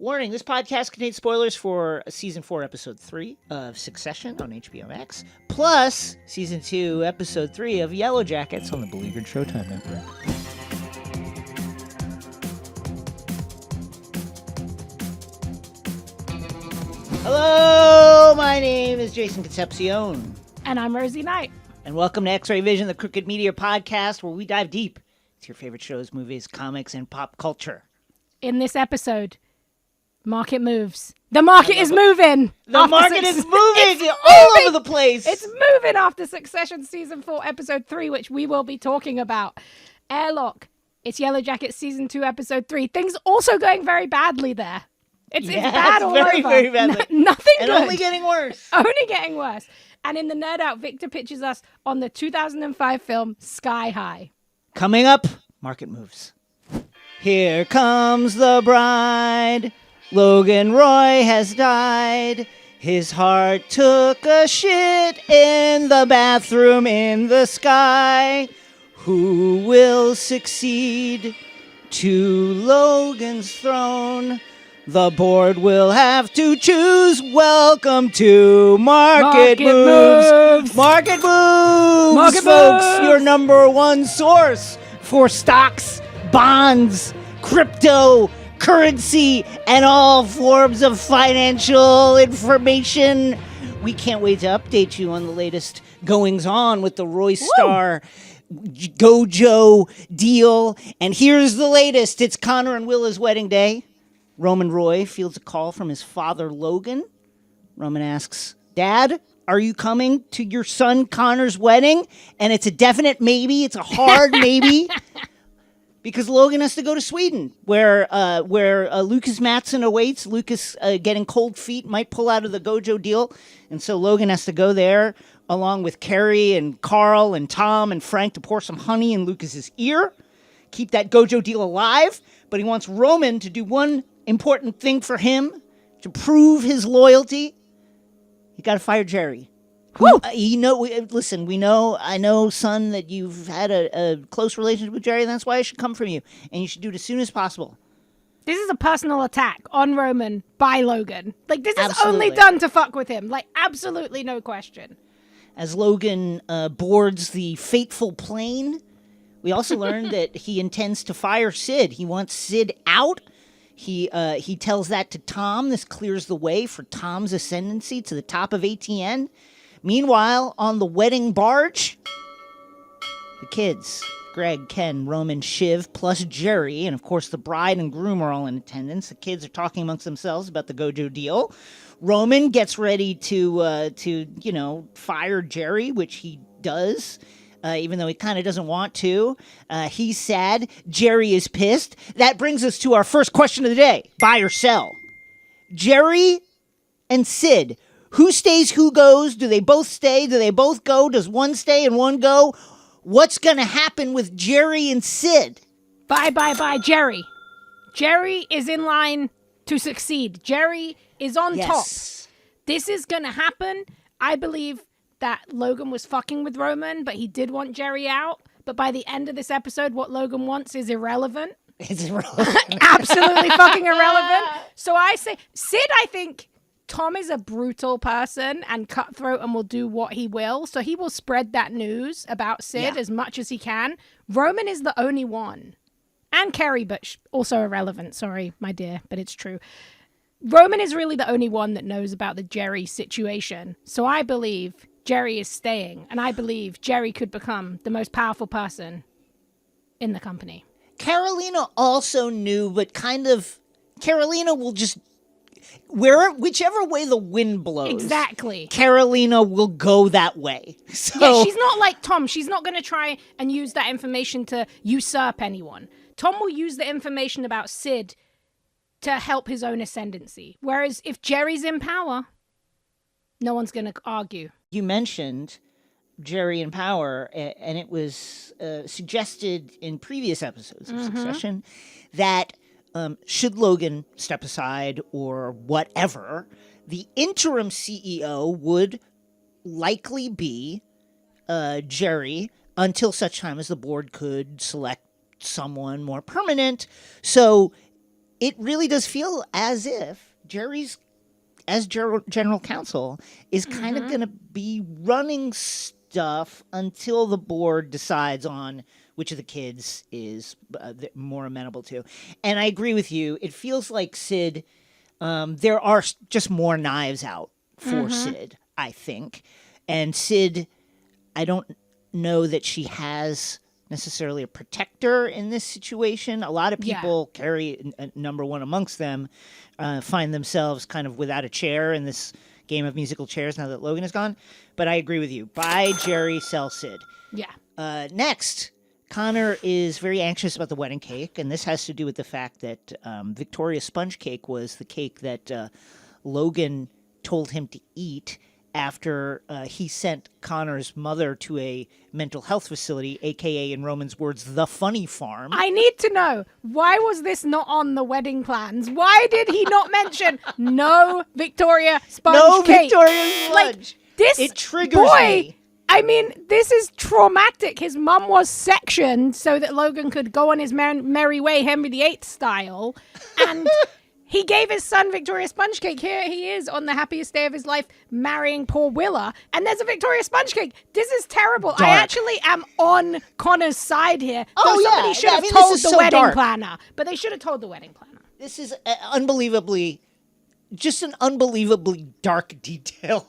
Warning, this podcast contains spoilers for Season 4, Episode 3 of Succession on HBO Max, plus Season 2, Episode 3 of Yellowjackets on the beleaguered Showtime Network. Hello, my name is Jason Concepcion. And I'm Rosie Knight. And welcome to X-Ray Vision, the Crooked Media podcast, where we dive deep into your favorite shows, movies, comics, and pop culture. In this episode, market moves. The market is moving. The market is moving all over the place. It's moving after Succession Season 4, Episode 3, which we will be talking about. Airlock. It's Yellowjackets Season 2, Episode 3. Things also going very badly there. It's bad all over. Very badly. Nothing good. And only getting worse. Only getting worse. And in the Nerd Out, Victor pitches us on the 2005 film Sky High. Coming up, market moves. Here comes the bride. Logan Roy has died. His heart took a shit in the bathroom in the sky. Who will succeed to Logan's throne? The board will have to choose. Welcome to Market Moves. Market Moves, folks. Your number one source for stocks, bonds, crypto, currency, and all forms of financial information. We can't wait to update you on the latest goings-on with the Roy Star Gojo deal. And here's the latest. It's Connor and Willa's wedding day. Roman Roy fields a call from his father, Logan. Roman asks, Dad, are you coming to your son Connor's wedding? And it's a definite maybe. It's a hard maybe. Because Logan has to go to Sweden, where Lucas Matson awaits. Lucas, getting cold feet, might pull out of the Gojo deal. And so Logan has to go there, along with Carrie and Carl and Tom and Frank, to pour some honey in Lucas's ear. Keep that Gojo deal alive. But he wants Roman to do one important thing for him to prove his loyalty. You got to fire Jerry. I know, son, that you've had a close relationship with Jerry, and that's why I should come from you. And you should do it as soon as possible. This is a personal attack on Roman by Logan. Like, this is only done to fuck with him. Like, absolutely no question. As Logan boards the fateful plane, we also learned that he intends to fire Sid. He wants Sid out. He tells that to Tom. This clears the way for Tom's ascendancy to the top of ATN. Meanwhile, on the wedding barge, the kids, Greg, Ken, Roman, Shiv, plus Jerry, and of course the bride and groom are all in attendance. The kids are talking amongst themselves about the Gojo deal. Roman gets ready to fire Jerry, which he does. Even though he kind of doesn't want to. He's sad. Jerry is pissed. That brings us to our first question of the day. Buy or sell? Jerry and Sid. Who stays, who goes? Do they both stay? Do they both go? Does one stay and one go? What's going to happen with Jerry and Sid? Bye, Jerry. Jerry is in line to succeed. Jerry is on top. This is going to happen. I believe that Logan was fucking with Roman, but he did want Jerry out. But by the end of this episode, what Logan wants is irrelevant. It's irrelevant. Absolutely fucking irrelevant. So I say, Sid, I think Tom is a brutal person and cutthroat and will do what he will. So he will spread that news about Sid as much as he can. Roman is the only one. And Kerry, but also irrelevant. Sorry, my dear, but it's true. Roman is really the only one that knows about the Jerry situation. So I believe Jerry is staying, and I believe Jerry could become the most powerful person in the company. Carolina also knew, but Carolina will just, whichever way the wind blows. Exactly. Carolina will go that way. So. Yeah, she's not like Tom. She's not going to try and use that information to usurp anyone. Tom will use the information about Sid to help his own ascendancy. Whereas if Jerry's in power, no one's going to argue. You mentioned Jerry in power, and it was suggested in previous episodes of Succession that should Logan step aside or whatever, the interim CEO would likely be Jerry until such time as the board could select someone more permanent. So it really does feel as if Jerry's, as general counsel, is kind of going to be running stuff until the board decides on which of the kids is more amenable to. And I agree with you. It feels like Sid, there are just more knives out for Sid, I think. And Sid, I don't know that she has necessarily a protector in this situation. A lot of people carry number one amongst them, find themselves kind of without a chair in this game of musical chairs now that Logan is gone. But I agree with you. Buy Jerry, sell Sid. Yeah. Next, Connor is very anxious about the wedding cake, and this has to do with the fact that Victoria's sponge cake was the cake that Logan told him to eat after he sent Connor's mother to a mental health facility, a.k.a. in Roman's words, the funny farm. I need to know, why was this not on the wedding plans? Why did he not mention no Victoria sponge cake? No Victoria sponge. This it triggers me. I mean, this is traumatic. His mum was sectioned so that Logan could go on his merry way, Henry VIII style, and he gave his son Victoria sponge cake. Here he is on the happiest day of his life, marrying poor Willa, and there's a Victoria sponge cake. This is terrible. Dark. I actually am on Connor's side here. Oh, so somebody should have told the wedding planner, but they should have told the wedding planner. This is just an unbelievably dark detail.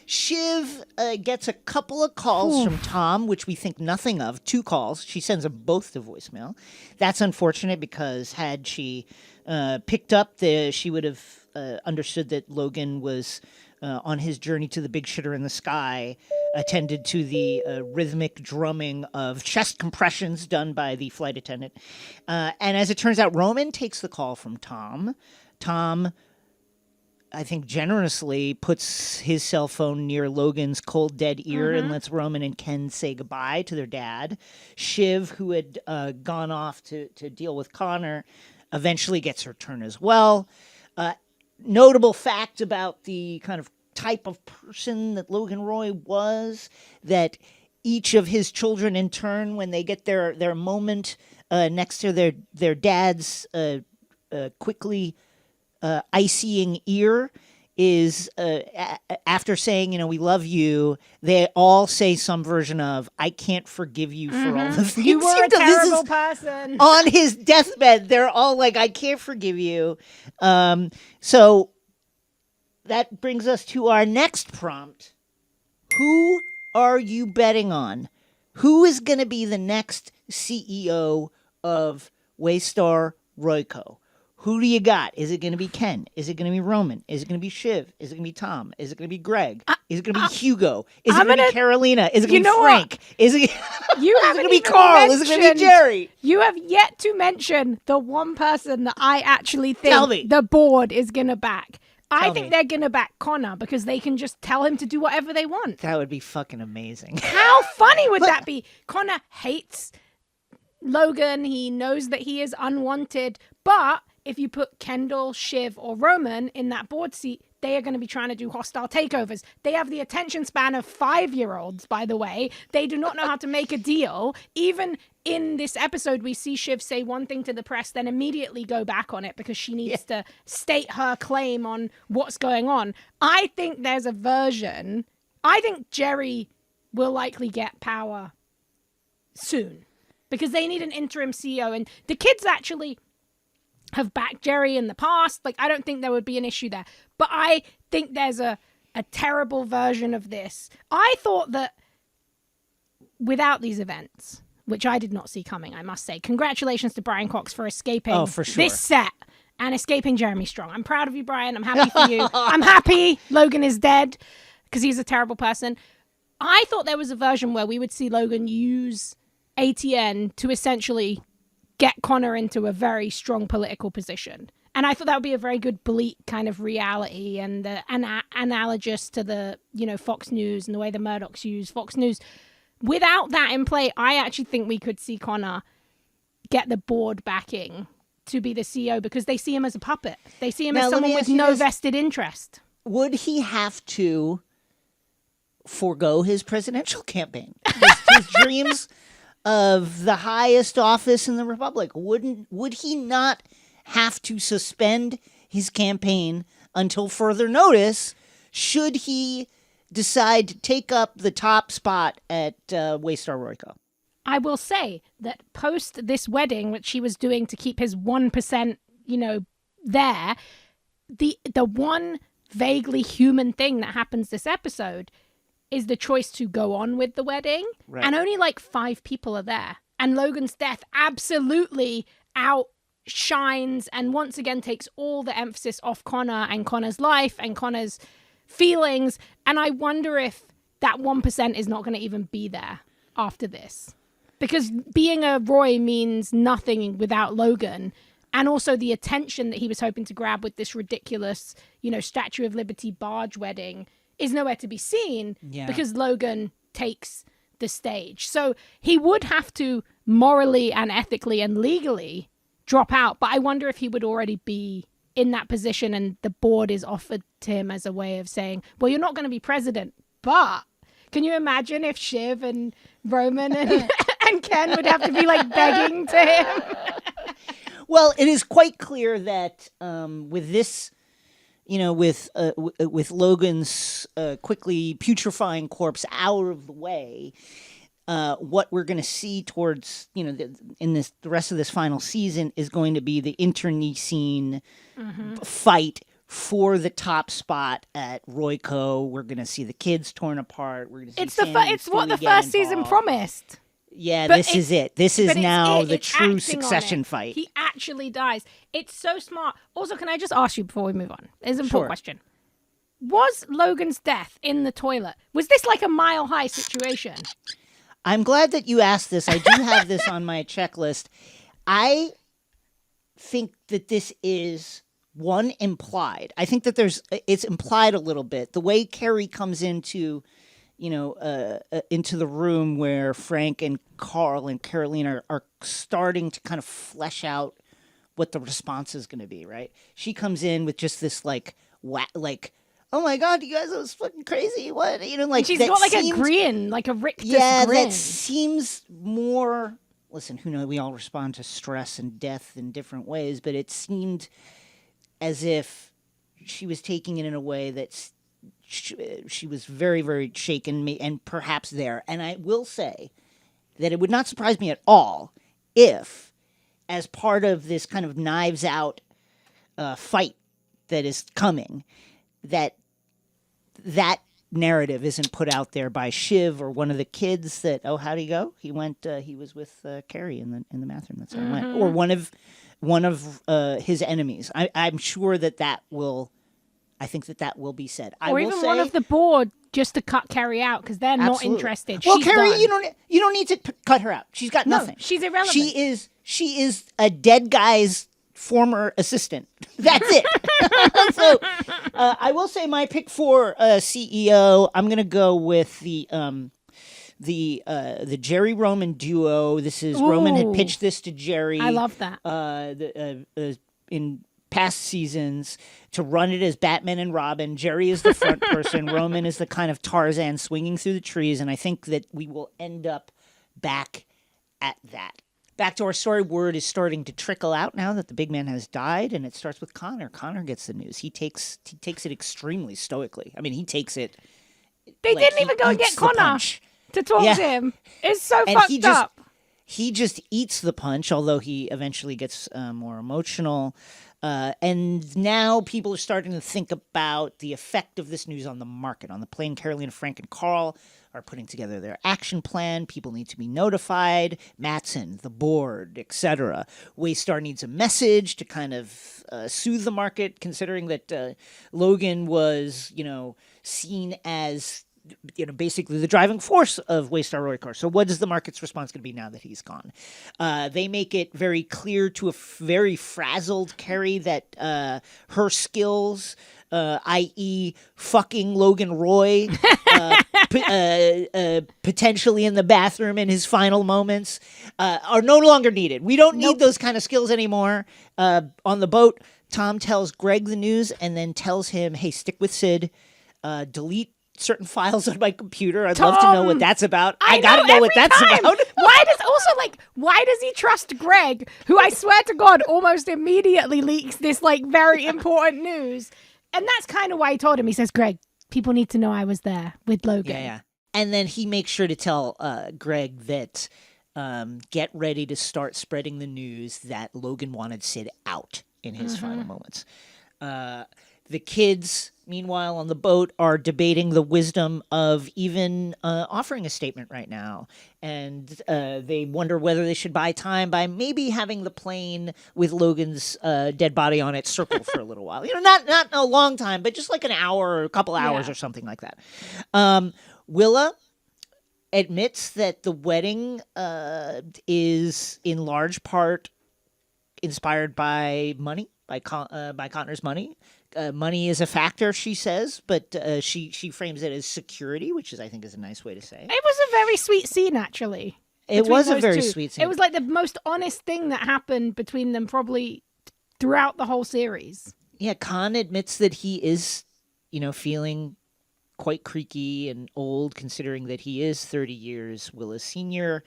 Shiv gets a couple of calls from Tom, which we think nothing of. 2 calls. She sends them both to voicemail. That's unfortunate because had she picked up, she would have understood that Logan was on his journey to the big shitter in the sky, attended to the rhythmic drumming of chest compressions done by the flight attendant. And as it turns out, Roman takes the call from Tom. Tom, I think, generously puts his cell phone near Logan's cold, dead ear and lets Roman and Ken say goodbye to their dad. Shiv, who had gone off to deal with Connor, eventually gets her turn as well. Notable fact about the kind of type of person that Logan Roy was, that each of his children in turn, when they get their moment next to their dad's quickly icying ear, is after saying, we love you, they all say some version of, I can't forgive you for all the things you were a terrible person. On his deathbed, they're all like, I can't forgive you. So that brings us to our next prompt. Who are you betting on? Who is going to be the next CEO of Waystar Royco? Who do you got? Is it going to be Ken? Is it going to be Roman? Is it going to be Shiv? Is it going to be Tom? Is it going to be Greg? Is it going to be Hugo? Is it going to be Carolina? Is it going to be Frank? Is it going to be Carl? Is it going to be Jerry? You have yet to mention the one person that I actually think the board is going to back. I think they're going to back Connor because they can just tell him to do whatever they want. That would be fucking amazing. How funny would that be? Connor hates Logan. He knows that he is unwanted, but if you put Kendall, Shiv, or Roman in that board seat, they are going to be trying to do hostile takeovers. They have the attention span of 5-year-olds, by the way. They do not know how to make a deal. Even in this episode, we see Shiv say one thing to the press, then immediately go back on it because she needs to state her claim on what's going on. I think there's a version. I think Jerry will likely get power soon because they need an interim CEO. And the kids actually have backed Jerry in the past. Like, I don't think there would be an issue there. But I think there's a terrible version of this. I thought that without these events, which I did not see coming, I must say, congratulations to Brian Cox for escaping this set and escaping Jeremy Strong. I'm proud of you, Brian. I'm happy for you. I'm happy Logan is dead because he's a terrible person. I thought there was a version where we would see Logan use ATN to essentially get Connor into a very strong political position. And I thought that would be a very good bleak kind of reality and analogous to the, Fox News and the way the Murdochs use Fox News. Without that in play, I actually think we could see Connor get the board backing to be the CEO because they see him as a puppet. They see him as someone with no vested interest. Would he have to forego his presidential campaign? His dreams of the highest office in the Republic. Would he not have to suspend his campaign until further notice should he decide to take up the top spot at Waystar Royco? I will say that post this wedding, which he was doing to keep his 1%, there, the one vaguely human thing that happens this episode is the choice to go on with the wedding. Right. And only like 5 people are there. And Logan's death absolutely outshines and once again takes all the emphasis off Connor and Connor's life and Connor's feelings. And I wonder if that 1% is not going to even be there after this. Because being a Roy means nothing without Logan. And also the attention that he was hoping to grab with this ridiculous, Statue of Liberty barge wedding is nowhere to be seen because Logan takes the stage. So he would have to morally and ethically and legally drop out. But I wonder if he would already be in that position and the board is offered to him as a way of saying, well, you're not going to be president. But can you imagine if Shiv and Roman and, and Ken would have to be like begging to him? Well, it is quite clear that with this, with Logan's quickly putrefying corpse out of the way, what we're going to see towards, in the rest of this final season is going to be the internecine fight for the top spot at Royco. We're going to see the kids torn apart. We're going to see it's what the first season promised. Yeah, this is it. This is now the true succession fight. He actually dies. It's so smart. Also, can I just ask you before we move on? It's an important question. Was Logan's death in the toilet? Was this like a Mile High situation? I'm glad that you asked this. I do have this on my checklist. I think that this is implied. I think that it's implied a little bit. The way Carrie comes into the room where Frank and Carl and Caroline are starting to kind of flesh out what the response is going to be, right? She comes in with just this oh my God, you guys, that was fucking crazy. What? She's got a grin, like a rictus grin. Yeah, that seems more, listen, who knows, we all respond to stress and death in different ways, but it seemed as if she was taking it in a way that's, she was very, very shaken and perhaps there. And I will say that it would not surprise me at all if, as part of this kind of knives out fight that is coming, that narrative isn't put out there by Shiv or one of the kids that, oh, how'd he go? He went, he was with Carrie in the bathroom. That's how he went. Or one of his enemies. I'm sure that will... I think that will be said. Or even one of the board just to cut Carrie out because they're not interested. Well, she's Carrie, done. you don't need to cut her out. She's got nothing. She's irrelevant. She is a dead guy's former assistant. That's it. So I will say my pick for CEO. I'm going to go with the Jerry Roman duo. This is Roman had pitched this to Jerry. I love that. In past seasons to run it as Batman and Robin. Jerry is the front person. Roman is the kind of Tarzan swinging through the trees. And I think that we will end up back at that. Back to our story. Word is starting to trickle out now that the big man has died. And it starts with Connor. Connor gets the news. He takes it extremely stoically. I mean, he takes it. They didn't even go and get Connor to talk to him. It's so fucked up. He just eats the punch, although he eventually gets more emotional. And now people are starting to think about the effect of this news on the market. On the plane, Carolina, Frank, and Carl are putting together their action plan. People need to be notified. Mattson, the board, etc. Waystar needs a message to kind of soothe the market, considering that Logan was, seen as... basically the driving force of Waystar Royco. So what is the market's response going to be now that he's gone? They make it very clear to a very frazzled Carrie that her skills, i.e. fucking Logan Roy, potentially in the bathroom in his final moments, are no longer needed. We don't need those kind of skills anymore. On the boat, Tom tells Greg the news and then tells him, hey, stick with Sid, delete certain files on my computer. I'd love to know what that's about. I gotta know what that's about. Why does also, like, why does he trust Greg, who I swear to God almost immediately leaks this, like, very important news? And that's kind of why he told him. He says, Greg, people need to know I was there with Logan. Yeah. And then he makes sure to tell Greg that get ready to start spreading the news that Logan wanted Sid out in his final moments. The kids, meanwhile, on the boat are debating the wisdom of even offering a statement right now. And they wonder whether they should buy time by maybe having the plane with Logan's dead body on it circle for a little while. Not a long time, but just like an hour or a couple hours or something like that. Willa admits that the wedding is in large part inspired by money, by Connors' money. Money is a factor, she says, but she frames it as security, which I think is a nice way to say. It was a very sweet scene, actually. It was a very sweet scene. It was like the most honest thing that happened between them probably throughout the whole series. Yeah, Khan admits that he is, feeling quite creaky and old, considering that he is 30 years Willa's senior,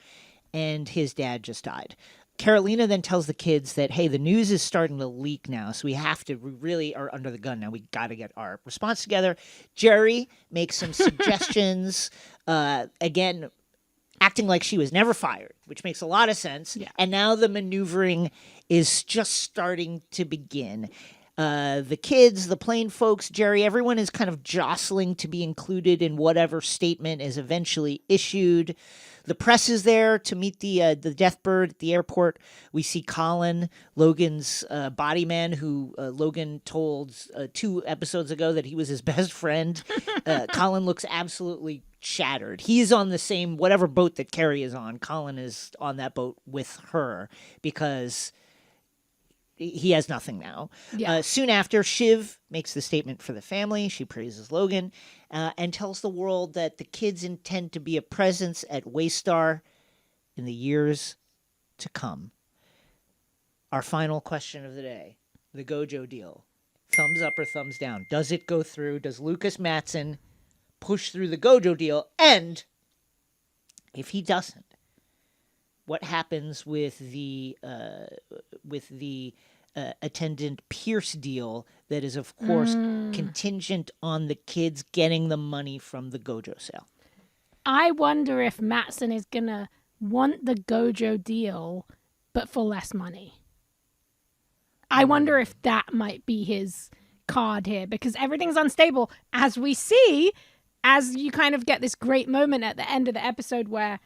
and his dad just died. Carolina then tells the kids that, hey, the news is starting to leak now, so we really are under the gun now. We got to get our response together. Jerry makes some suggestions, again, acting like she was never fired, which makes a lot of sense. Yeah. And now the maneuvering is just starting to begin. The kids, the plain folks, Jerry, everyone is kind of jostling to be included in whatever statement is eventually issued. The press is there to meet the death bird at the airport. We see Colin, Logan's body man, who Logan told 2 episodes ago that he was his best friend. Colin looks absolutely shattered. He's on the same, whatever boat that Carrie is on. Colin is on that boat with her because he has nothing now. Yeah. Soon after, Shiv makes the statement for the family. She praises Logan and tells the world that the kids intend to be a presence at Waystar in the years to come. Our final question of the day, the Gojo deal. Thumbs up or thumbs down? Does it go through? Does Lucas Matson push through the Gojo deal? And if he doesn't, what happens with the attendant Pierce deal that is, of course, contingent on the kids getting the money from the Gojo sale? I wonder if Matson is going to want the Gojo deal, but for less money. I wonder if that might be his card here, because everything's unstable, as we see, as you kind of get this great moment at the end of the episode where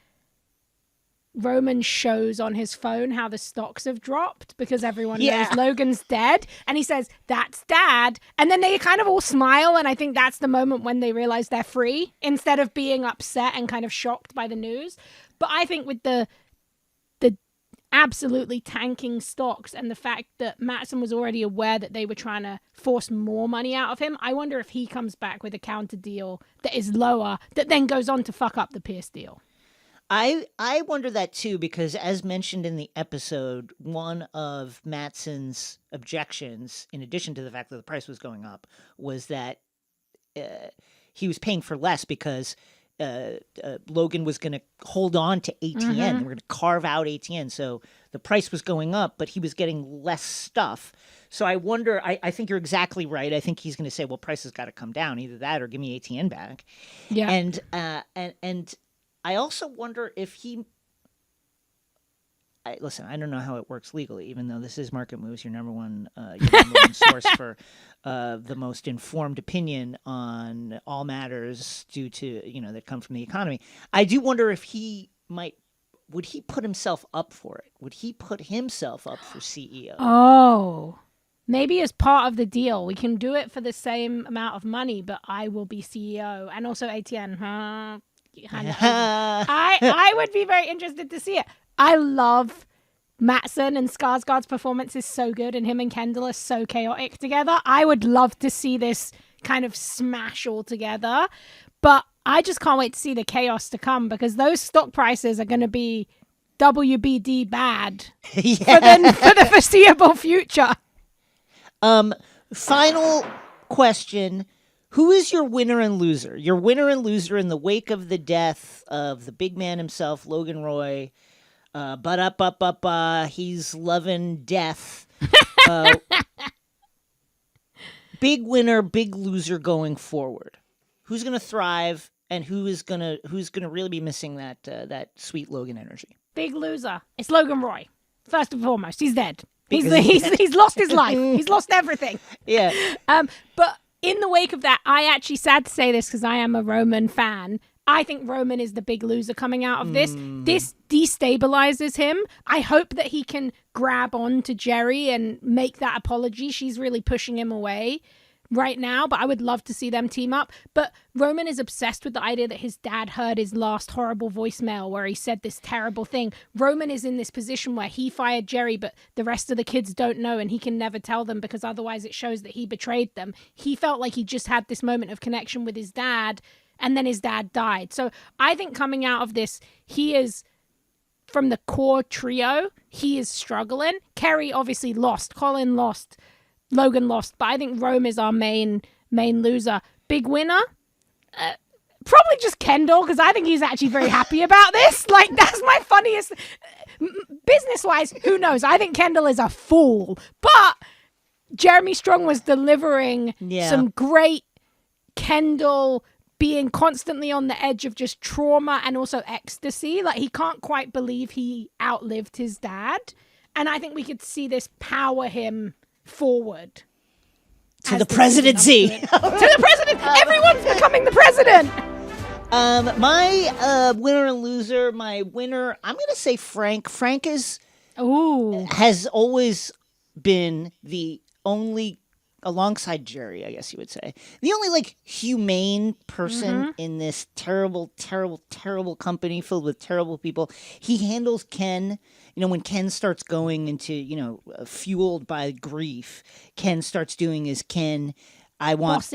Roman shows on his phone how the stocks have dropped because everyone knows Logan's dead. And he says, that's Dad. And then they kind of all smile. And I think that's the moment when they realize they're free instead of being upset and kind of shocked by the news. But I think with the absolutely tanking stocks and the fact that Matson was already aware that they were trying to force more money out of him, I wonder if he comes back with a counter deal that is lower that then goes on to fuck up the Pierce deal. I wonder that too, because as mentioned in the episode, one of Matson's objections, in addition to the fact that the price was going up, was that he was paying for less because Logan was going to hold on to ATN. They were going to carve out ATN. So the price was going up, but he was getting less stuff. So I wonder, I think you're exactly right. I think he's going to say, well, price has got to come down. Either that or give me ATN back. Yeah. And I also wonder if listen, I don't know how it works legally, even though this is Market Moves, your number one source for the most informed opinion on all matters due to, that come from the economy. I do wonder if would he put himself up for it? Would he put himself up for CEO? Oh, maybe as part of the deal. We can do it for the same amount of money, but I will be CEO and also ATN. I would be very interested to see it. I love Matson, and Skarsgård's performance is so good, and him and Kendall are so chaotic together. I would love to see this kind of smash all together, but I just can't wait to see the chaos to come, because those stock prices are going to be WBD bad for the foreseeable future. Final question. Who is your winner and loser? Your winner and loser in the wake of the death of the big man himself, Logan Roy. He's loving death. Big winner, big loser going forward. Who's gonna thrive, and who's gonna really be missing that sweet Logan energy? Big loser. It's Logan Roy. First and foremost, he's dead. He's lost his life. He's lost everything. Yeah. But in the wake of that, I actually, sad to say this because I am a Roman fan, I think Roman is the big loser coming out of this. This destabilizes him. I hope that he can grab on to Jerry and make that apology. She's really pushing him away right now, but I would love to see them team up. But Roman is obsessed with the idea that his dad heard his last horrible voicemail where he said this terrible thing. Roman is in this position where he fired Jerry, but the rest of the kids don't know, and he can never tell them because otherwise it shows that he betrayed them. He felt like he just had this moment of connection with his dad, and then his dad died. So I think coming out of this, he is, from the core trio, he is struggling. Kerry obviously lost. Colin lost. Logan lost. But I think Rome is our main loser. Big winner? Probably just Kendall, because I think he's actually very happy about this. Like, that's my funniest. Business-wise, who knows? I think Kendall is a fool. But Jeremy Strong was delivering some great Kendall being constantly on the edge of just trauma and also ecstasy. Like, he can't quite believe he outlived his dad. And I think we could see this power him forward. To the presidency. To the president. Everyone's becoming the president. My winner and loser, my winner, I'm going to say Frank. Frank has always been the only, alongside Jerry, I guess you would say, the only like humane person in this terrible, terrible, terrible company filled with terrible people. He handles Ken. You know, when Ken starts going into, fueled by grief, Ken starts doing his Ken. I want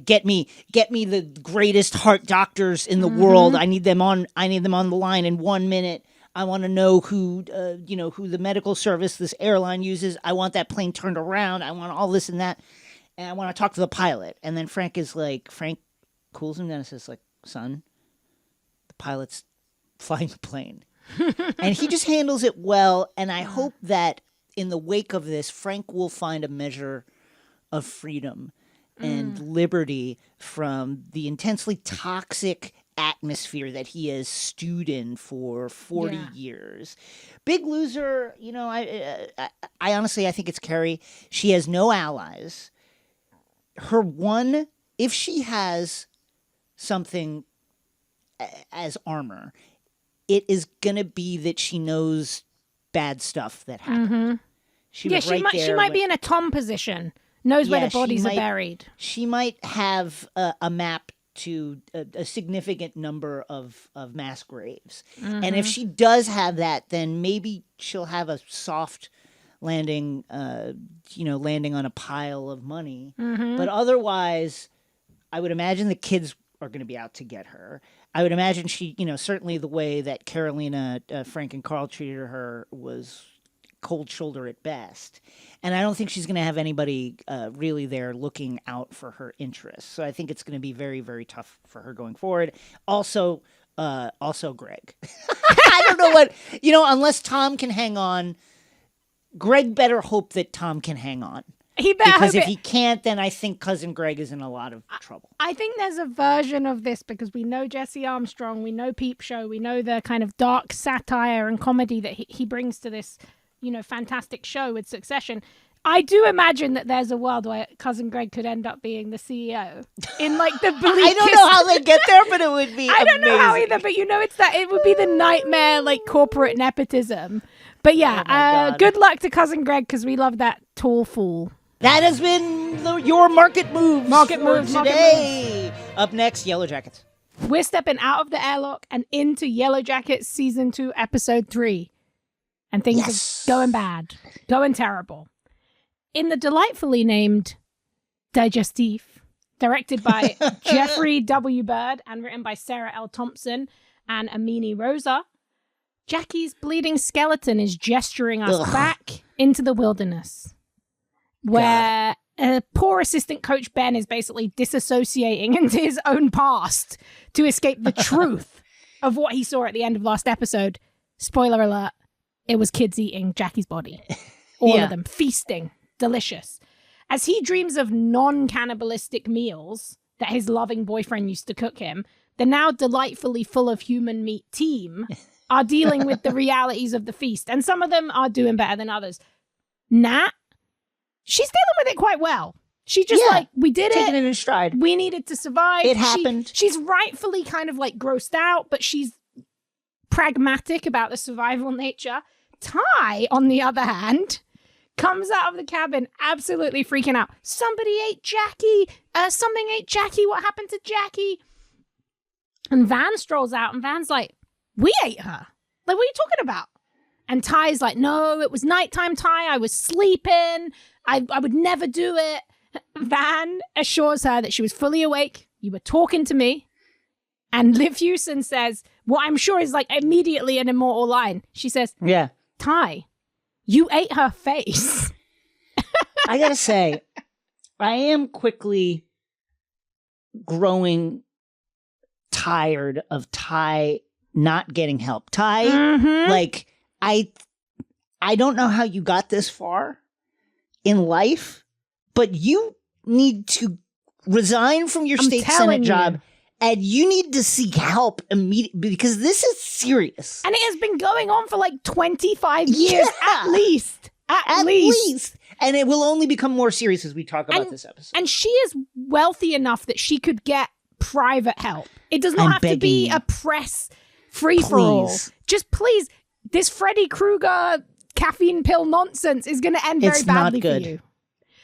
get me the greatest heart doctors in the world. I need them on the line in 1 minute. I want to know who the medical service this airline uses. I want that plane turned around. I want all this and that. And I want to talk to the pilot. And then Frank cools him down and says, like, son, the pilot's flying the plane. And he just handles it well. And I hope that in the wake of this, Frank will find a measure of freedom and liberty from the intensely toxic atmosphere that he has stewed in for 40 years. Big loser, I honestly, I think it's Kerry. She has no allies. If she has something as armor, it is going to be that she knows bad stuff that happened. She might be in a Tom position. Knows where the bodies are buried. She might have a map to a significant number of mass graves. And if she does have that, then maybe she'll have a soft landing, landing on a pile of money. But otherwise, I would imagine the kids are going to be out to get her. I would imagine she, certainly the way that Carolina, Frank, and Carl treated her was cold shoulder at best. And I don't think she's going to have anybody really there looking out for her interests. So I think it's going to be very, very tough for her going forward. Also Greg. I don't know what, unless Tom can hang on, Greg better hope that Tom can hang on. He better because hope if he can't, then I think Cousin Greg is in a lot of trouble. I think there's a version of this because we know Jesse Armstrong, we know Peep Show, we know the kind of dark satire and comedy that he brings to this, fantastic show with Succession. I do imagine that there's a world where Cousin Greg could end up being the CEO in like the bleakest... I don't know how they get there, but it would be I don't know how either, but it would be the nightmare, like corporate nepotism. But yeah, good luck to Cousin Greg because we love that tall fool. That has been your Market Moves today. Up next, Yellowjackets. We're stepping out of the airlock and into Yellowjackets Season 2, Episode 3. And things are going bad. Going terrible. In the delightfully named Digestif, directed by Jeffrey W. Bird and written by Sarah L. Thompson and Amini Rosa, Jackie's bleeding skeleton is gesturing us back into the wilderness, where poor assistant coach Ben is basically disassociating into his own past to escape the truth of what he saw at the end of last episode. Spoiler alert, it was kids eating Jackie's body. All Yeah. of them. Feasting. Delicious. As he dreams of non-cannibalistic meals that his loving boyfriend used to cook him, the now delightfully full of human meat team are dealing with the realities of the feast. And some of them are doing better than others. Nat, she's dealing with it quite well. She just we did Taking it. it in stride. We needed to survive. It happened. She's rightfully kind of like grossed out, but she's pragmatic about the survival nature. Ty, on the other hand, comes out of the cabin absolutely freaking out. Somebody ate Jackie. Something ate Jackie. What happened to Jackie? And Van strolls out, and Van's like, we ate her. Like, what are you talking about? And Ty's like, no, it was nighttime, Ty. I was sleeping. I would never do it. Van assures her that she was fully awake. You were talking to me. And Liv Hewson says, what I'm sure is like immediately an immortal line. She says, Yeah. Ty, you ate her face. I gotta say, I am quickly growing tired of Ty not getting help. Ty, like, I don't know how you got this far in life, but you need to resign from your state senate job. And you need to seek help immediately because this is serious. And it has been going on for like 25 years at least. At least. And it will only become more serious as we talk about this episode. And she is wealthy enough that she could get private help. It does not have to be a press free-for-all. Just please, this Freddy Krueger caffeine pill nonsense is going to end very badly for you.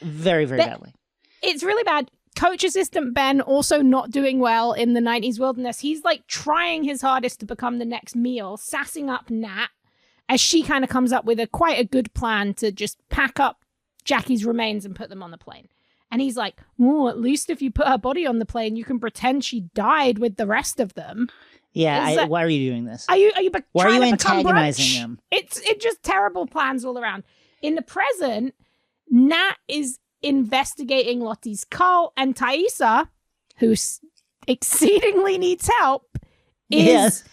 Very, very badly. It's really bad. Coach assistant Ben also not doing well in the 90s wilderness. He's like trying his hardest to become the next meal, sassing up Nat as she kind of comes up with quite a good plan to just pack up Jackie's remains and put them on the plane. And he's like, oh, at least if you put her body on the plane, you can pretend she died with the rest of them. Yeah, why are you doing this? Why are you antagonizing them? It's just terrible plans all around. In the present, Nat is investigating Lottie's cult, and Thaisa, who exceedingly needs help, is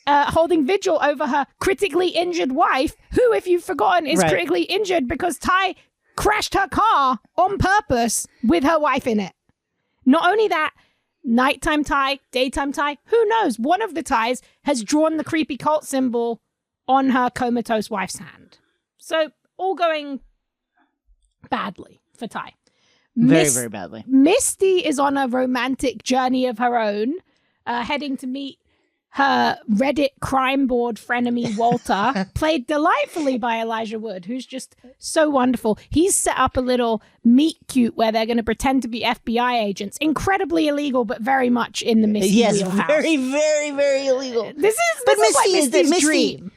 holding vigil over her critically injured wife, who, if you've forgotten, is critically injured because Ty crashed her car on purpose with her wife in it. Not only that, nighttime Ty, daytime Ty, who knows? One of the Tys has drawn the creepy cult symbol on her comatose wife's hand. So, all going badly for Ty. Very, very badly. Misty is on a romantic journey of her own, heading to meet her Reddit crime board frenemy Walter, played delightfully by Elijah Wood, who's just so wonderful. He's set up a little meet cute where they're going to pretend to be FBI agents. Incredibly illegal, but very much in the Misty wheelhouse. Very, very, very illegal. This is like Misty's dream.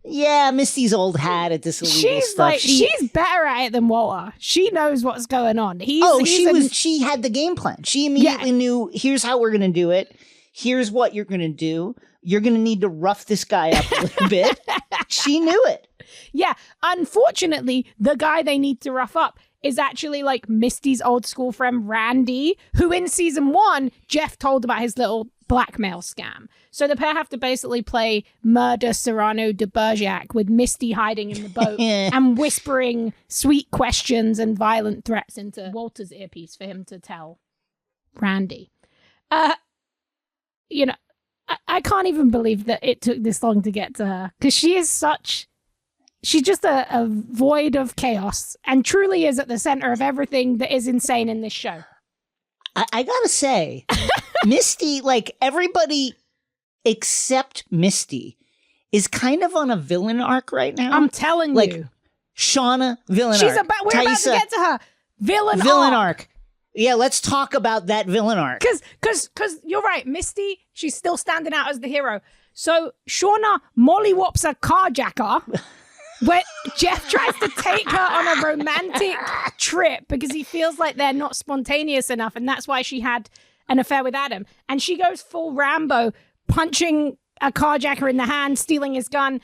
Yeah, Misty's old hat at this illegal stuff. She's better at it than Walter. She knows what's going on. She had the game plan. She immediately knew, here's how we're going to do it. Here's what you're going to do. You're going to need to rough this guy up a little bit. She knew it. Yeah. Unfortunately, the guy they need to rough up is actually like Misty's old school friend, Randy, who in season 1, Jeff told about his little blackmail scam. So the pair have to basically play murder Cyrano de Bergerac with Misty hiding in the boat and whispering sweet questions and violent threats into Walter's earpiece for him to tell Randy. I can't even believe that it took this long to get to her because she's just a void of chaos and truly is at the center of everything that is insane in this show. I gotta say, Misty, like everybody except Misty, is kind of on a villain arc right now. I'm telling you. Shauna, villain arc. We're about to get to her. Villain arc. Yeah, let's talk about that villain arc. Because you're right, Misty, she's still standing out as the hero. So Shauna mollywops a carjacker where Jeff tries to take her on a romantic trip because he feels like they're not spontaneous enough, and that's why she had an affair with Adam. And she goes full Rambo, punching a carjacker in the hand, stealing his gun.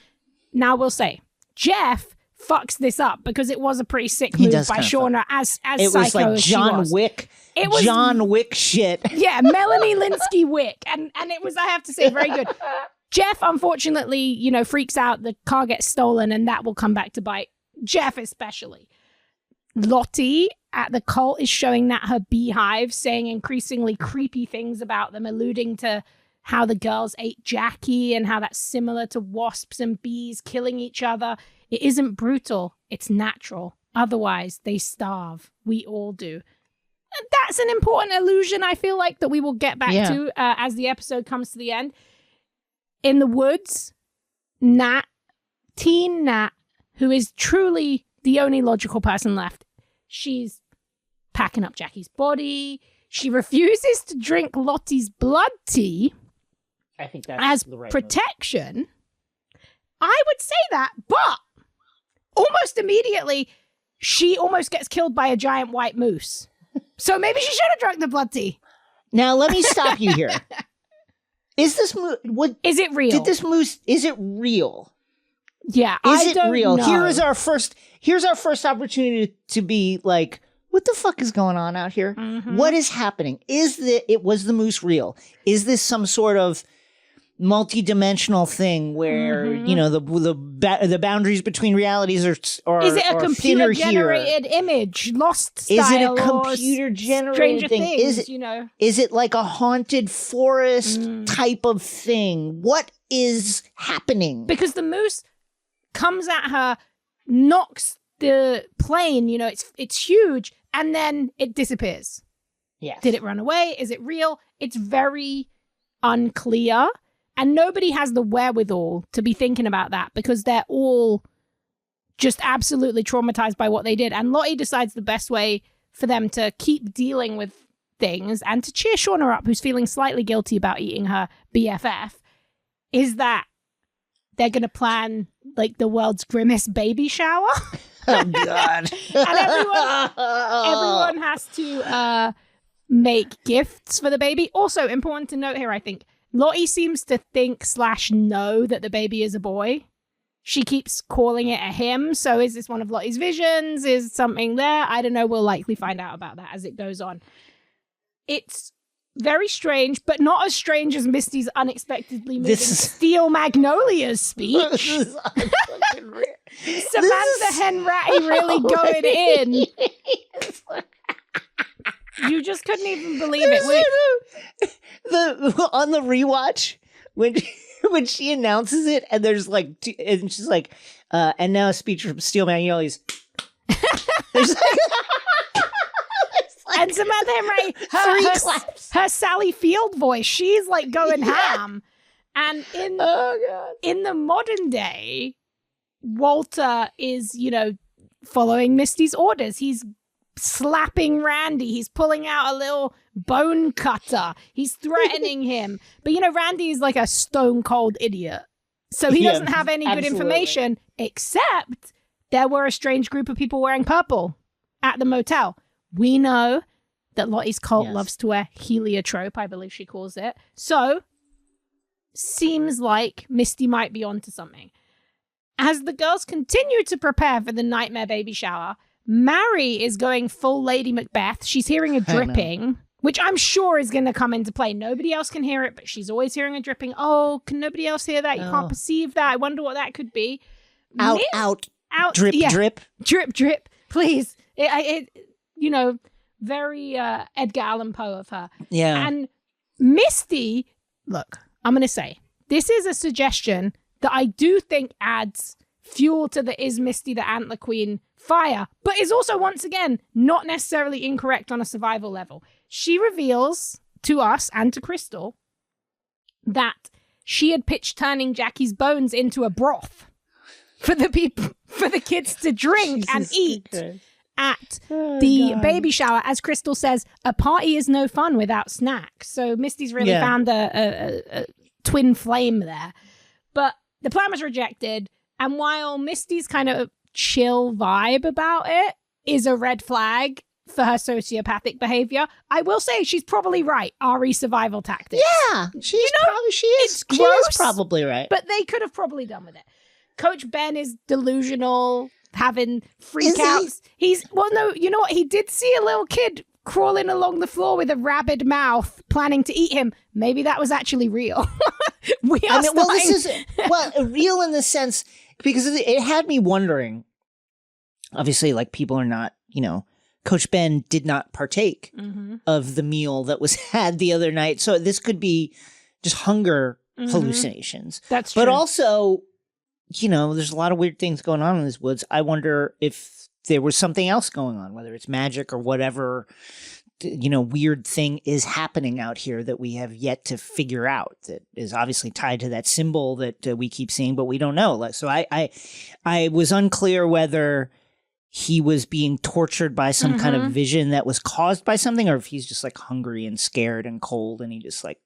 Now we'll say, Jeff fucks this up because it was a pretty sick move by Shauna as it psycho was like as John Wick. It was John Wick shit. Yeah, Melanie Linsky Wick. And it was, I have to say, very good. Jeff, unfortunately, you know, freaks out. The car gets stolen, and that will come back to bite Jeff especially. Lottie at the cult is showing that her beehive, saying increasingly creepy things about them, alluding to how the girls ate Jackie and how that's similar to wasps and bees killing each other. It isn't brutal. It's natural. Otherwise, they starve. We all do. That's an important allusion, I feel like, that we will get back to as the episode comes to the end. In the woods, teen Nat, who is truly the only logical person left, she's packing up Jackie's body. She refuses to drink Lottie's blood tea. I think that's as the right protection. Move. I would say that, but almost immediately, she almost gets killed by a giant white moose. So maybe she should have drunk the blood tea. Now, let me stop you here. Is this moose? Is it real? Did this moose? Is it real? Yeah, is it real? Know. Here's our first opportunity to be like, what the fuck is going on out here? Mm-hmm. What is happening? Was the moose real? Is this some sort of multi-dimensional thing where you know the boundaries between realities are is it a computer generated image, Lost style? Is it a computer generated thing? Things, is it like a haunted forest type of thing? What is happening? Because the moose comes at her, knocks the plane, it's huge, and then it disappears. Yes. Did it run away? Is it real? It's very unclear. And nobody has the wherewithal to be thinking about that because they're all just absolutely traumatized by what they did. And Lottie decides the best way for them to keep dealing with things and to cheer Shauna up, who's feeling slightly guilty about eating her BFF, is that they're going to plan like the world's grimmest baby shower. Oh, God. And everyone has to make gifts for the baby. Also, important to note here, I think, Lottie seems to think / know that the baby is a boy. She keeps calling it a him. So is this one of Lottie's visions? Is something there? I don't know. We'll likely find out about that as it goes on. It's very strange, but not as strange as Misty's unexpectedly moving Steel Magnolia's speech. Samantha Henratty really going in. You just couldn't even believe it. On the rewatch, when she announces it, and there's like, and she's like, and now a speech from Steel Magnolias. And Samantha Henry, her Sally Field voice, she's like going ham. And in the modern day, Walter is, following Misty's orders. He's slapping Randy. He's pulling out a little bone cutter. He's threatening him. But, Randy's like a stone cold idiot. So he doesn't have any good information, except there were a strange group of people wearing purple at the motel. We know that Lottie's cult loves to wear heliotrope, I believe she calls it. So, seems like Misty might be onto something. As the girls continue to prepare for the nightmare baby shower, Mary is going full Lady Macbeth. She's hearing a dripping, which I'm sure is going to come into play. Nobody else can hear it, but she's always hearing a dripping. Oh, can nobody else hear that? You can't perceive that. I wonder what that could be. Out. Drip, drip. Drip, drip. Please. Very Edgar Allan Poe of her. Yeah. And Misty, look, I'm going to say, this is a suggestion that I do think adds fuel to the Is Misty the Antler Queen fire, but is also, once again, not necessarily incorrect on a survival level. She reveals to us and to Crystal that she had pitched turning Jackie's bones into a broth for the kids to drink and eat at the baby shower. As Crystal says, a party is no fun without snacks. So Misty's really found a twin flame there. But the plan was rejected. And while Misty's kind of chill vibe about it is a red flag for her sociopathic behavior, I will say she's probably right. RE survival tactics. Yeah, she is probably right. But they could have probably done with it. Coach Ben is delusional. having freakouts. No, you know what? He did see a little kid crawling along the floor with a rabid mouth, planning to eat him. Maybe that was actually real. This is real in the sense because it had me wondering. Obviously, like people are not, Coach Ben did not partake of the meal that was had the other night, so this could be just hunger hallucinations. That's true. But also, there's a lot of weird things going on in these woods. I wonder if there was something else going on, whether it's magic or whatever, weird thing is happening out here that we have yet to figure out that is obviously tied to that symbol that we keep seeing, but we don't know. So I was unclear whether he was being tortured by some kind of vision that was caused by something, or if he's just like hungry and scared and cold and he just like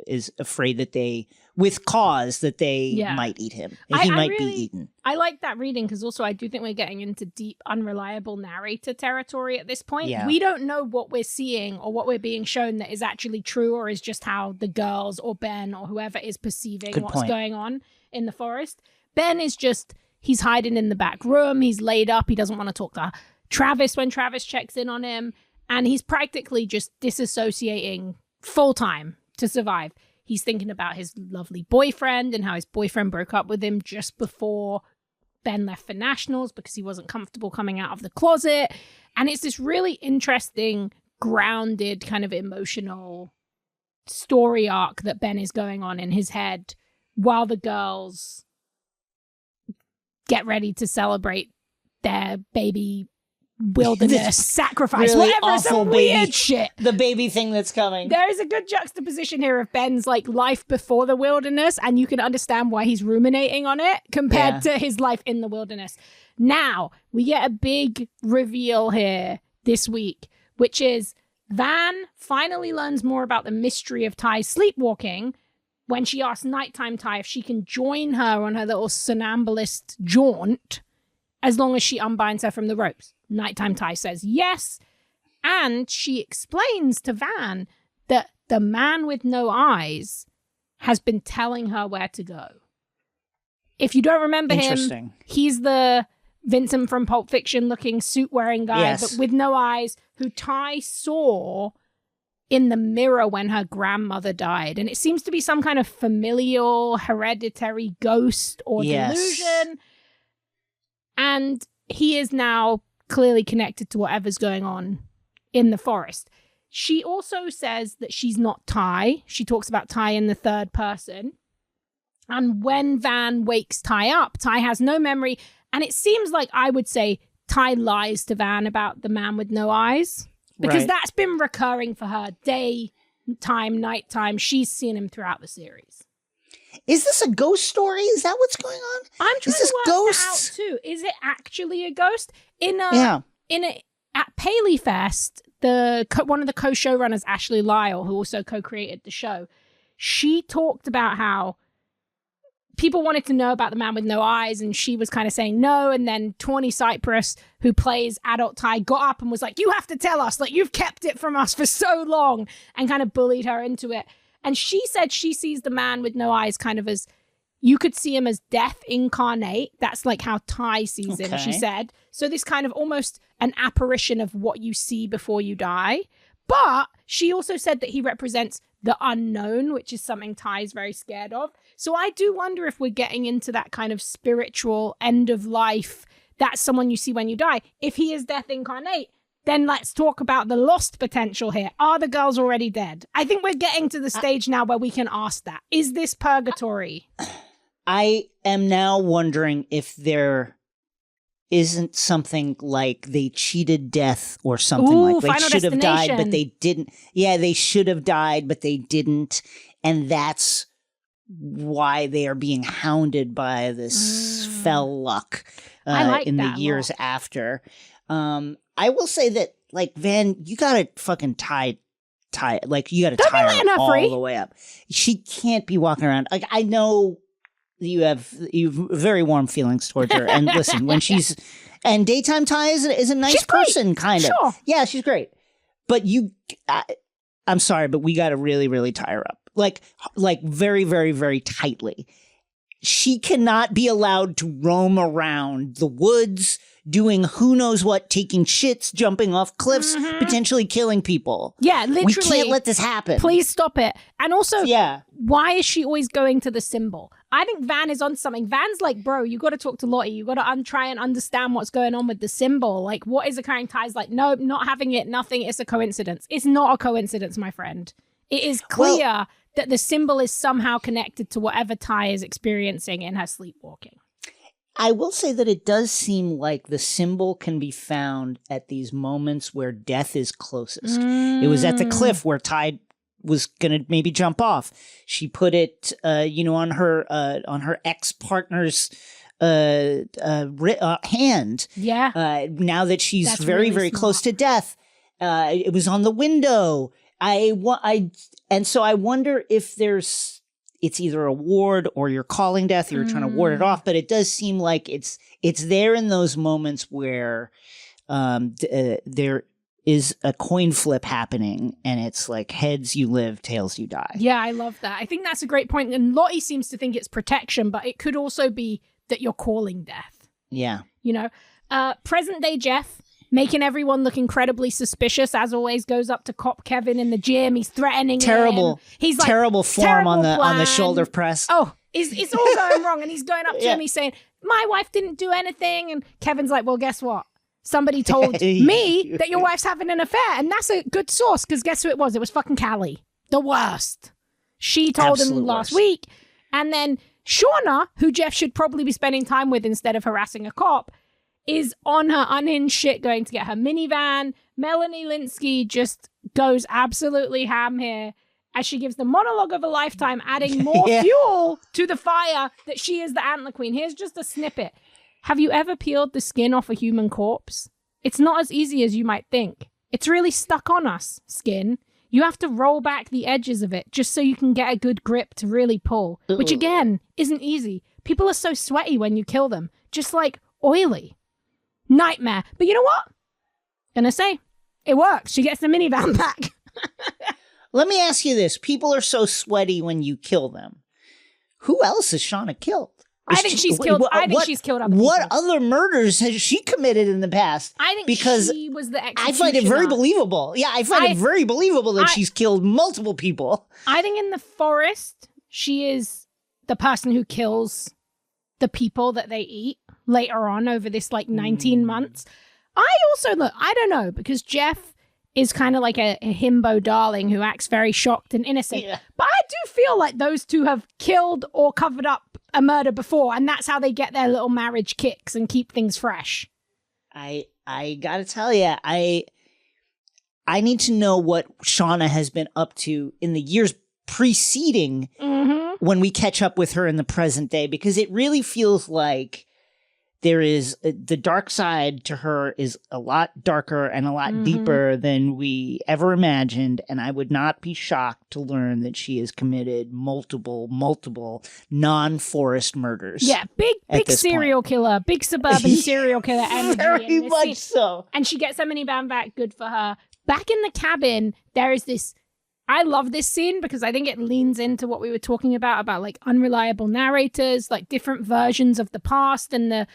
is afraid that they might eat him. He might be eaten. I like that reading because also I do think we're getting into deep, unreliable narrator territory at this point. Yeah. We don't know what we're seeing or what we're being shown that is actually true or is just how the girls or Ben or whoever is perceiving going on in the forest. Ben is just... He's hiding in the back room. He's laid up. He doesn't want to talk to Travis when Travis checks in on him. And he's practically just disassociating full time to survive. He's thinking about his lovely boyfriend and how his boyfriend broke up with him just before Ben left for nationals because he wasn't comfortable coming out of the closet. And it's this really interesting, grounded, kind of emotional story arc that Ben is going on in his head while the girls get ready to celebrate their baby wilderness sacrifice. Really whatever, awful some baby weird shit. The baby thing that's coming. There is a good juxtaposition here of Ben's like life before the wilderness, and you can understand why he's ruminating on it compared to his life in the wilderness. Now, we get a big reveal here this week, which is Van finally learns more about the mystery of Ty's sleepwalking when she asks Nighttime Ty if she can join her on her little somnambulist jaunt as long as she unbinds her from the ropes. Nighttime Ty says yes, and she explains to Van that the man with no eyes has been telling her where to go. If you don't remember him, he's the Vincent from Pulp Fiction looking suit-wearing guy, but with no eyes, who Ty saw in the mirror when her grandmother died. And it seems to be some kind of familial, hereditary ghost or delusion. And he is now clearly connected to whatever's going on in the forest. She also says that she's not Ty. She talks about Ty in the third person. And when Van wakes Ty up, Ty has no memory. And it seems like I would say Ty lies to Van about the man with no eyes. Because that's been recurring for her daytime, nighttime. She's seen him throughout the series. Is this a ghost story? Is that what's going on? I'm trying to work that out too. Is it actually a ghost? At Paley Fest, one of the co-showrunners, Ashley Lyle, who also co-created the show, she talked about how people wanted to know about the man with no eyes, and she was kind of saying no. And then Tawny Cypress, who plays adult Ty, got up and was like, you have to tell us, like, you've kept it from us for so long, and kind of bullied her into it. And she said she sees the man with no eyes kind of as, you could see him as death incarnate. That's like how Ty sees him, she said. So this kind of almost an apparition of what you see before you die. But she also said that he represents the unknown, which is something Ty's very scared of. So I do wonder if we're getting into that kind of spiritual end of life. That's someone you see when you die. If he is death incarnate, then let's talk about the lost potential here. Are the girls already dead? I think we're getting to the stage now where we can ask that. Is this purgatory? I am now wondering if there isn't something like they cheated death or something like they should have died, but they didn't. Yeah, they should have died, but they didn't. And that's why they are being hounded by this fell luck in the years after. I will say that, like, Van, you gotta fucking tie, like, you gotta tie her all the way up. She can't be walking around. Like, I know you have very warm feelings towards her. And listen, when she's, and Daytime Ty is a nice person, kind of. Sure. Yeah, she's great. But I'm sorry, but we gotta really, really tie her up. Like very, very, very tightly. she cannot be allowed to roam around the woods doing who knows what, taking shits, jumping off cliffs, potentially killing people. Yeah, literally. We can't let this happen. Please stop it. And also, Yeah. why is she always going to the symbol? I think Van is on something. Van's like, bro, you got to talk to Lottie. You got to try and understand what's going on with the symbol. Like, what is occurring? Ty's like, nope, not having it, nothing. It's a coincidence. It's not a coincidence, my friend. It is clear that the symbol is somehow connected to whatever Ty is experiencing in her sleepwalking. I will say that it does seem like the symbol can be found at these moments where death is closest. It was at the cliff where Ty was going to maybe jump off. She put it, on her ex-partner's hand. Yeah. Now that she's That's very, really very smart. close to death. It was on the window. And so I wonder if it's either a ward or you're calling death, you're trying to ward it off, but it does seem like it's there in those moments where there is a coin flip happening and it's like heads you live, tails you die. Yeah, I love that. I think that's a great point. And Lottie seems to think it's protection, but it could also be that you're calling death. Yeah. Present day Jeff, making everyone look incredibly suspicious, as always, goes up to cop Kevin in the gym. He's threatening him. He's like, terrible form terrible on the plan. shoulder press. Oh, it's all going wrong. And he's going up to him. He's saying, my wife didn't do anything. And Kevin's like, well, guess what? Somebody told me that your wife's having an affair. And that's a good source, because guess who it was? It was fucking Callie. The worst. She told him last week. And then Shauna, who Jeff should probably be spending time with instead of harassing a cop, is on her unhinged shit going to get her minivan. Melanie Linsky just goes absolutely ham here as she gives the monologue of a lifetime, adding more fuel to the fire that she is the Antler Queen. Here's just a snippet. Have you ever peeled the skin off a human corpse? It's not as easy as you might think. It's really stuck on us, skin. You have to roll back the edges of it just so you can get a good grip to really pull, which again, isn't easy. People are so sweaty when you kill them, just like oily. Nightmare. But you know what? Gonna say, it works. She gets the minivan back. Let me ask you this. People are so sweaty when you kill them. Who else has Shauna killed? I think she's killed other people. What other murders has she committed in the past? I think because she was the executioner. I find it very believable. Yeah, I find it very believable that she's killed multiple people. I think in the forest, she is the person who kills the people that they eat later on over this 19 months. I don't know, because Jeff is kind of like a himbo darling who acts very shocked and innocent. Yeah. But I do feel like those two have killed or covered up a murder before, and that's how they get their little marriage kicks and keep things fresh. I gotta tell you, I need to know what Shauna has been up to in the years preceding when we catch up with her in the present day, because it really feels like there is the dark side to her is a lot darker and a lot deeper than we ever imagined. And I would not be shocked to learn that she has committed multiple non-forest murders. Yeah, big serial killer, big suburban serial killer energy. Very much so. And she gets her minivan back. Good for her. Back in the cabin, there is this. I love this scene because I think it leans into what we were talking about unreliable narrators, like different versions of the past and the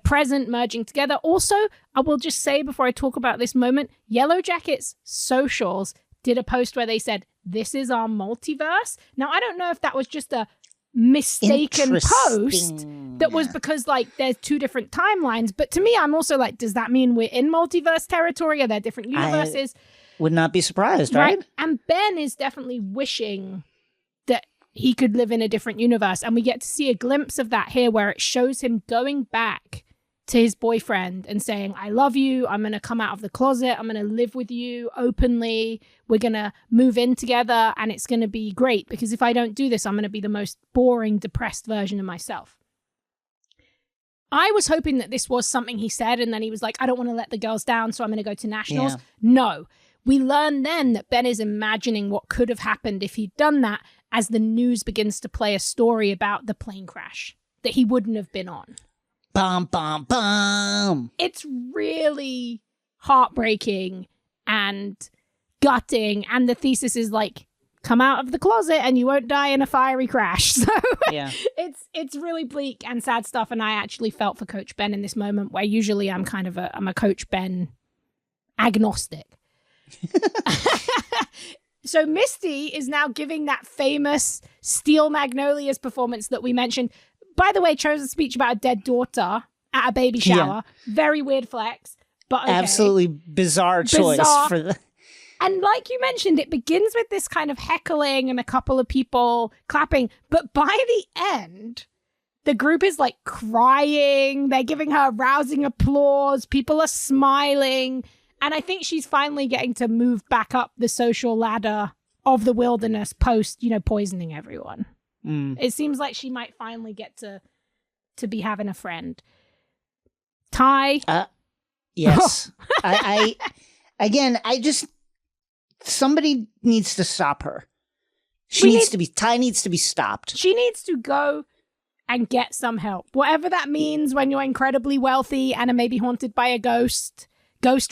present merging together. Also, I will just say before I talk about this moment, Yellowjackets socials did a post where they said, this is our multiverse. Now, I don't know if that was just a mistaken post that was because there's two different timelines. But to me, I'm also like, does that mean we're in multiverse territory? Are there different universes? Would not be surprised, right? And Ben is definitely wishing that he could live in a different universe. And we get to see a glimpse of that here where it shows him going back to his boyfriend and saying, I love you. I'm going to come out of the closet. I'm going to live with you openly. We're going to move in together and it's going to be great, because if I don't do this, I'm going to be the most boring, depressed version of myself. I was hoping that this was something he said and then he was like, I don't want to let the girls down, so I'm going to go to nationals. Yeah. No. We learn then that Ben is imagining what could have happened if he'd done that as the news begins to play a story about the plane crash that he wouldn't have been on. Bum, bum, bum. It's really heartbreaking and gutting. And the thesis is come out of the closet and you won't die in a fiery crash. So Yeah. it's really bleak and sad stuff. And I actually felt for Coach Ben in this moment, where usually I'm a Coach Ben agnostic. So Misty is now giving that famous Steel Magnolias performance that we mentioned. By the way, chose a speech about a dead daughter at a baby shower. Very weird flex, but okay. Absolutely bizarre choice for the... And like you mentioned, it begins with this kind of heckling and a couple of people clapping. But by the end, the group is like crying. They're giving her rousing applause. People are smiling. And I think she's finally getting to move back up the social ladder of the wilderness post, poisoning everyone. It seems like she might finally get to be having a friend. Ty? Yes. Somebody needs to stop her. Ty needs to be stopped. She needs to go and get some help. Whatever that means when you're incredibly wealthy and are maybe haunted by a ghost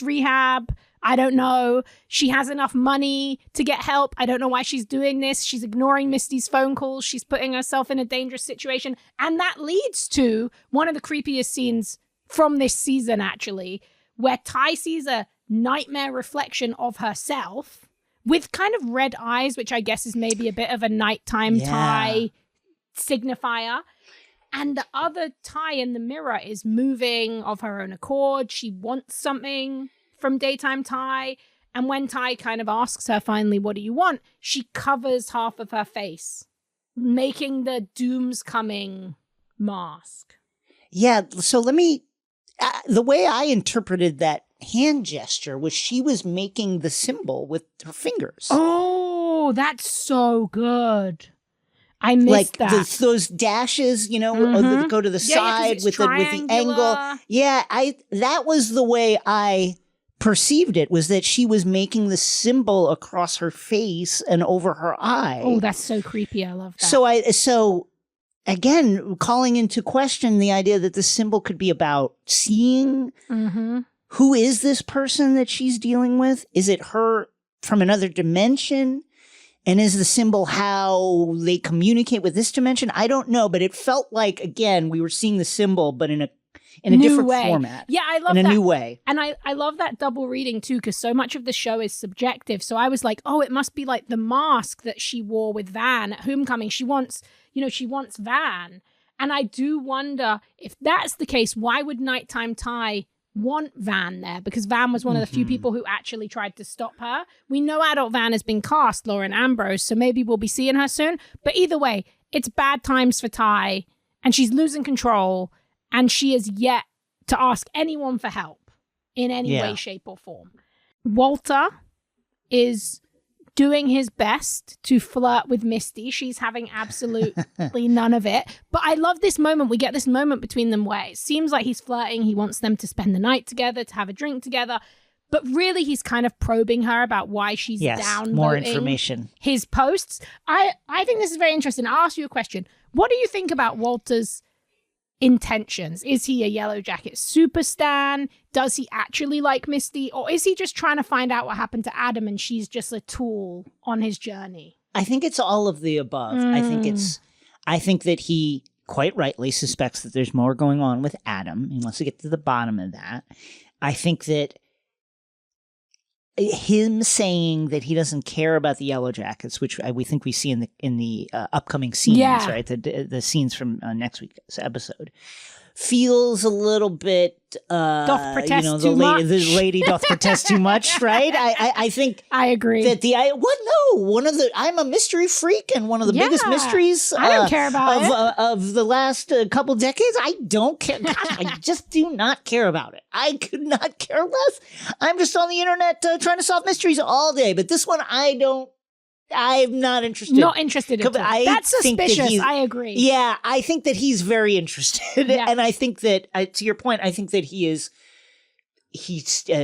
rehab. I don't know. She has enough money to get help. I don't know why she's doing this. She's ignoring Misty's phone calls. She's putting herself in a dangerous situation. And that leads to one of the creepiest scenes from this season, actually, where Ty sees a nightmare reflection of herself with kind of red eyes, which I guess is maybe a bit of a nighttime Ty signifier. And the other Ty in the mirror is moving of her own accord. She wants something from daytime Ty. And when Ty kind of asks her finally, what do you want? She covers half of her face, making the doom's coming mask. Yeah. So the way I interpreted that hand gesture was she was making the symbol with her fingers. Oh, that's so good. I missed that. Those dashes, that go to the side with the angle. Yeah, that was the way I perceived it, was that she was making the symbol across her face and over her eye. Oh, that's so creepy. I love that. So again, calling into question the idea that the symbol could be about seeing. Who is this person that she's dealing with? Is it her from another dimension? And is the symbol how they communicate with this dimension? I don't know, but it felt like, again, we were seeing the symbol, but in a different format. Yeah, I love that. In a new way. And I love that double reading too, because so much of the show is subjective. So I was like, oh, it must be like the mask that she wore with Van at Homecoming. She wants Van. And I do wonder, if that's the case, why would Nighttime Ty want Van there? Because Van was one of the few people who actually tried to stop her. We know adult Van has been cast, Lauren Ambrose, so maybe we'll be seeing her soon. But either way, it's bad times for Ty, and she's losing control, and she is yet to ask anyone for help in any way, shape, or form. Walter is doing his best to flirt with Misty. She's having absolutely none of it. But I love this moment. We get this moment between them where it seems like he's flirting. He wants them to spend the night together, to have a drink together. But really, he's kind of probing her about why she's downvoting more information. His posts. I think this is very interesting. I'll ask you a question. What do you think about Walter's intentions? Is he a Yellowjacket super stan? Does he actually like Misty? Or is he just trying to find out what happened to Adam and she's just a tool on his journey? I think it's all of the above. I think that he quite rightly suspects that there's more going on with Adam. He wants to get to the bottom of that. I think that him saying that he doesn't care about the Yellowjackets, which we think we see in the upcoming scenes, right? The scenes from next week's episode, feels a little bit doth protest too much. The lady doth protest too much, right? I think I agree that I'm a mystery freak, and one of the biggest mysteries I don't care about of the last couple decades. I don't care. Gosh, I just do not care about it. I could not care less. I'm just on the internet trying to solve mysteries all day, but this one I'm not interested. Not interested at all. That's suspicious. I agree. Yeah, I think that he's very interested. Yeah. And I think that, to your point, I think that he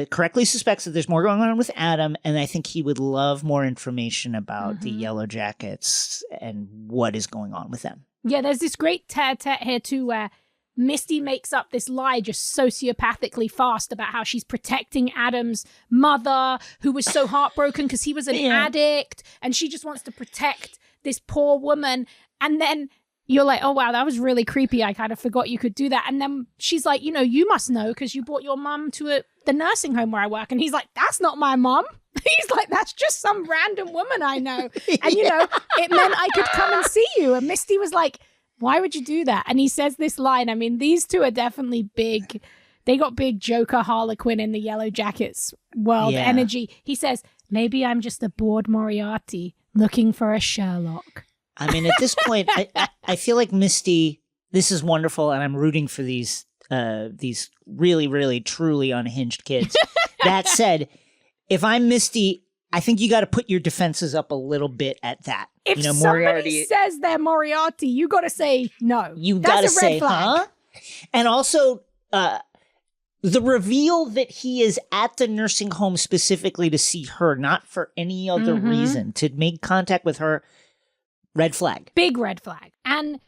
correctly suspects that there's more going on with Adam. And I think he would love more information about the Yellowjackets and what is going on with them. Yeah, there's this great tete-a-tete here too, where Misty makes up this lie just sociopathically fast about how she's protecting Adam's mother, who was so heartbroken because he was an addict, and she just wants to protect this poor woman. And then you're like, oh, wow, that was really creepy. I kind of forgot you could do that. And then she's like, you must know because you brought your mum to the nursing home where I work. And he's like, that's not my mum. He's like, that's just some random woman I know. And, it meant I could come and see you. And Misty was like, why would you do that? And he says this line. I mean, these two are definitely big. They got big Joker Harlequin in the Yellowjackets world energy. He says, maybe I'm just a bored Moriarty looking for a Sherlock. I mean, at this point, I feel like Misty, this is wonderful, and I'm rooting for these really, really, truly unhinged kids. That said, if I'm Misty, I think you got to put your defenses up a little bit at that. If somebody says they're Moriarty, you got to say no. You got to say, huh? And also, the reveal that he is at the nursing home specifically to see her, not for any other reason, to make contact with her, red flag. Big red flag. And,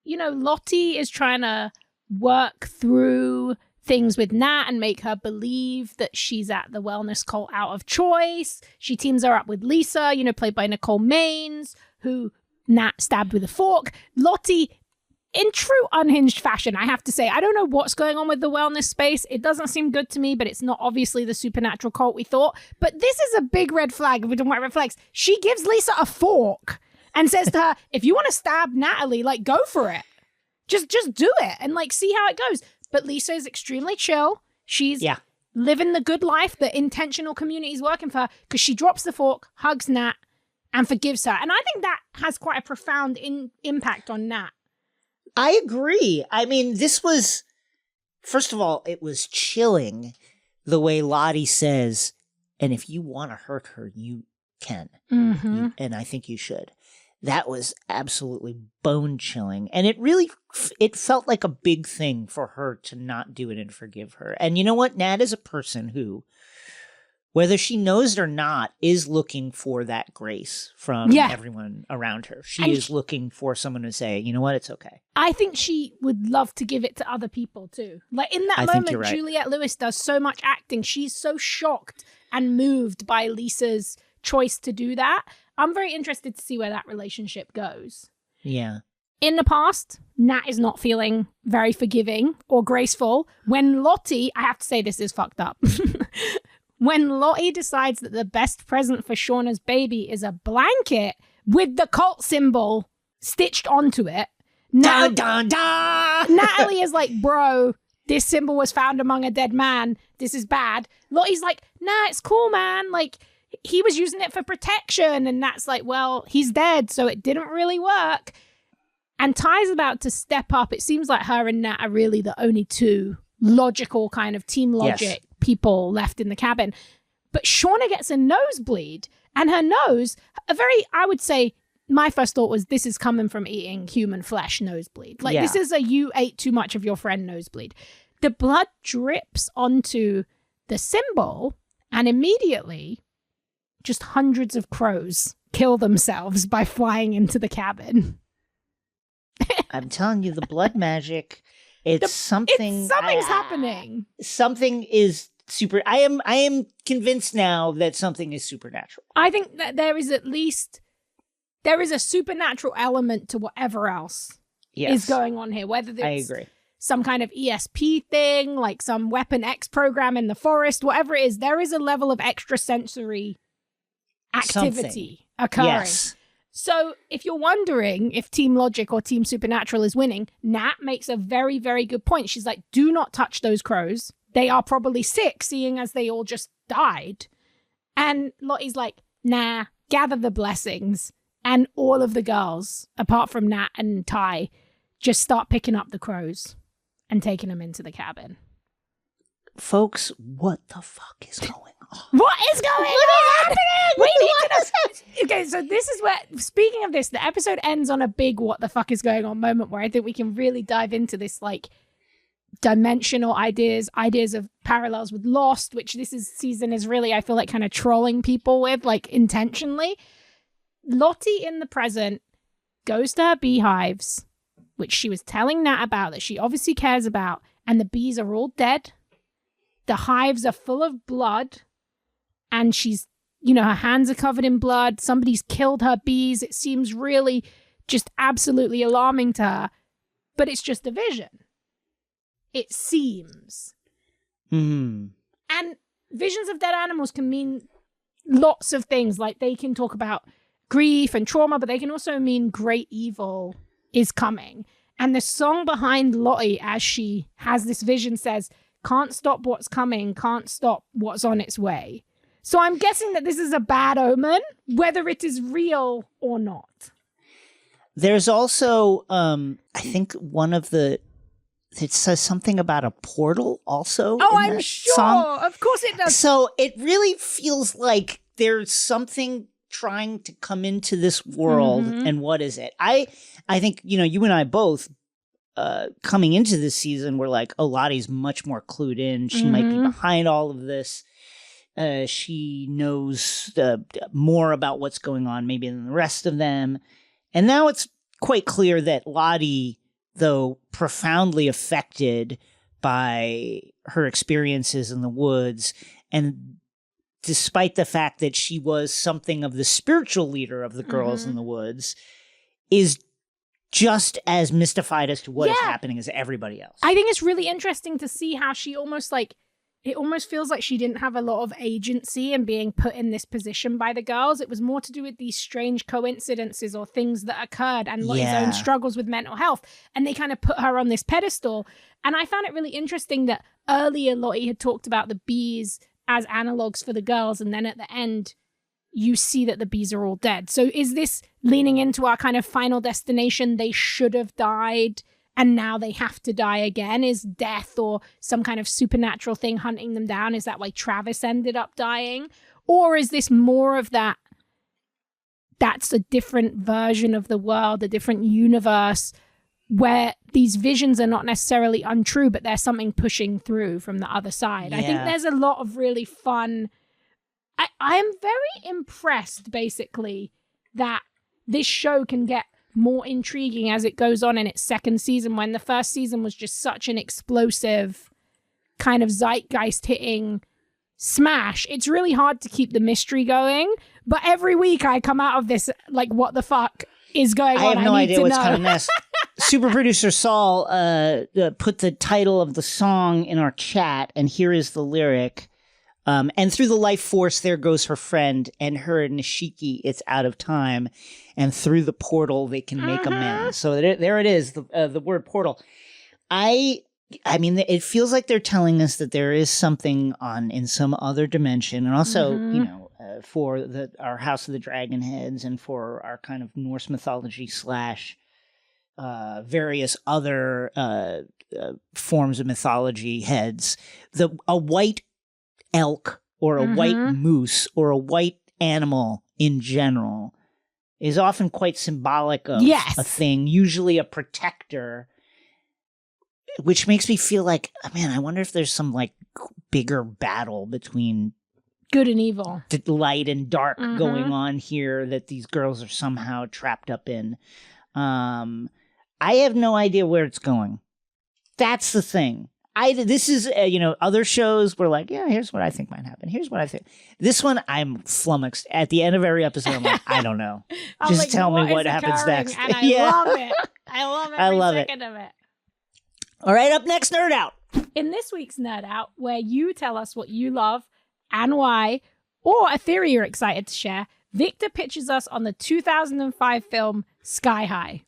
Lottie is trying to work through things with Nat and make her believe that she's at the wellness cult out of choice. She teams her up with Lisa, played by Nicole Maines, who Nat stabbed with a fork. Lottie, in true unhinged fashion, I have to say, I don't know what's going on with the wellness space. It doesn't seem good to me, but it's not obviously the supernatural cult we thought. But this is a big red flag. If we don't want red flags, she gives Lisa a fork and says to her, if you want to stab Natalie, go for it. Just do it and see how it goes. But Lisa is extremely chill. She's living the good life. The intentional community is working for her because she drops the fork, hugs Nat, and forgives her. And I think that has quite a profound impact on Nat. I agree. I mean, this was, first of all, it was chilling the way Lottie says, and if you want to hurt her, you can. And I think you should. That was absolutely bone-chilling. And it felt like a big thing for her to not do it and forgive her. And you know what? Nat is a person who, whether she knows it or not, is looking for that grace from everyone around her. She is looking for someone to say, you know what? It's okay. I think she would love to give it to other people, too. In that moment, right. Juliette Lewis does so much acting. She's so shocked and moved by Lisa's choice to do that. I'm very interested to see where that relationship goes. Yeah. In the past, Nat is not feeling very forgiving or graceful. When Lottie, I have to say this is fucked up. When Lottie decides that the best present for Shauna's baby is a blanket with the cult symbol stitched onto it, dun, dun, dun. Natalie is like, bro, this symbol was found among a dead man. This is bad. Lottie's like, nah, it's cool, man. He was using it for protection. And Nat's like, well, he's dead, so it didn't really work. And Ty's about to step up. It seems like her and Nat are really the only two logical kind of team logic people left in the cabin. But Shauna gets a nosebleed, and her nose, I would say, my first thought was, this is coming from eating human flesh nosebleed. This is a you ate too much of your friend nosebleed. The blood drips onto the symbol, and immediately just hundreds of crows kill themselves by flying into the cabin. I'm telling you, the blood magic, something's happening. Something is super. I am convinced now that something is supernatural. I think that there is a supernatural element to whatever else is going on here. Whether it's some kind of ESP thing, like some Weapon X program in the forest, whatever it is, there is a level of extrasensory activity occurring. Yes. So if you're wondering if Team Logic or Team Supernatural is winning, Nat makes a very, very good point. She's like, do not touch those crows. They are probably sick, seeing as they all just died. And Lottie's like, nah, gather the blessings. And all of the girls, apart from Nat and Ty, just start picking up the crows and taking them into the cabin. Folks, what the fuck is going on? What is going on? We need to know. Okay, so this is where, speaking of this, the episode ends on a big what the fuck is going on moment where I think we can really dive into this, dimensional ideas of parallels with Lost, which season is really, I feel like, kind of trolling people with, intentionally. Lottie in the present goes to her beehives which she was telling Nat about, that she obviously cares about, and the bees are all dead. The hives are full of blood, and she's, her hands are covered in blood. Somebody's killed her bees. It seems really just absolutely alarming to her, but it's just a vision. It seems. And visions of dead animals can mean lots of things. Like, they can talk about grief and trauma, but they can also mean great evil is coming. And the song behind Lottie, as she has this vision, says, "Can't stop what's coming, can't stop what's on its way." So I'm guessing that this is a bad omen, whether it is real or not. There's also, I think it says something about a portal also. Oh, I'm sure. Song. Of course it does. So it really feels like there's something trying to come into this world. And what is it? I think, you and I both, coming into this season, were like, oh, Lottie's much more clued in. She might be behind all of this. She knows more about what's going on maybe than the rest of them. And now it's quite clear that Lottie, though profoundly affected by her experiences in the woods, and despite the fact that she was something of the spiritual leader of the girls in the woods, is just as mystified as to what is happening as everybody else. I think it's really interesting to see how she it almost feels like she didn't have a lot of agency in being put in this position by the girls. It was more to do with these strange coincidences or things that occurred, and Lottie's own struggles with mental health. And they kind of put her on this pedestal. And I found it really interesting that earlier Lottie had talked about the bees as analogs for the girls. And then at the end, you see that the bees are all dead. So is this leaning into our kind of final destination? They should have died, and now they have to die again. Is death or some kind of supernatural thing hunting them down? Is that why Travis ended up dying? Or is this more of that? That's a different version of the world, a different universe, where these visions are not necessarily untrue, but there's something pushing through from the other side. I think there's a lot of really fun. I am very impressed, basically, that this show can get more intriguing as it goes on in its second season, when the first season was just such an explosive kind of zeitgeist hitting smash. It's really hard to keep the mystery going, but every week I come out of this like, what the fuck is going on? I have no idea what's know. coming next. Super producer Saul put the title of the song in our chat, and here is the lyric. And through the life force, there goes her friend, and her Nishiki, it's out of time. And through the portal, they can make amends. So there it is, the word portal. I mean, it feels like they're telling us that there is something in some other dimension. And also, for our House of the Dragon heads, and for our kind of Norse mythology / various other forms of mythology heads, a white elk or a white moose or a white animal in general is often quite symbolic of a thing, usually a protector, which makes me feel like, man, I wonder if there's some like bigger battle between good and evil, light and dark going on here that these girls are somehow trapped up in. I have no idea where it's going. That's the thing. This is, other shows were like, yeah, here's what I think might happen. Here's what I think. This one, I'm flummoxed. At the end of every episode, I'm like, I don't know. Just like, tell me what happens next. And I love it. I love every second of it. All right, up next, Nerd Out. In this week's Nerd Out, where you tell us what you love and why, or a theory you're excited to share, Victor pitches us on the 2005 film Sky High.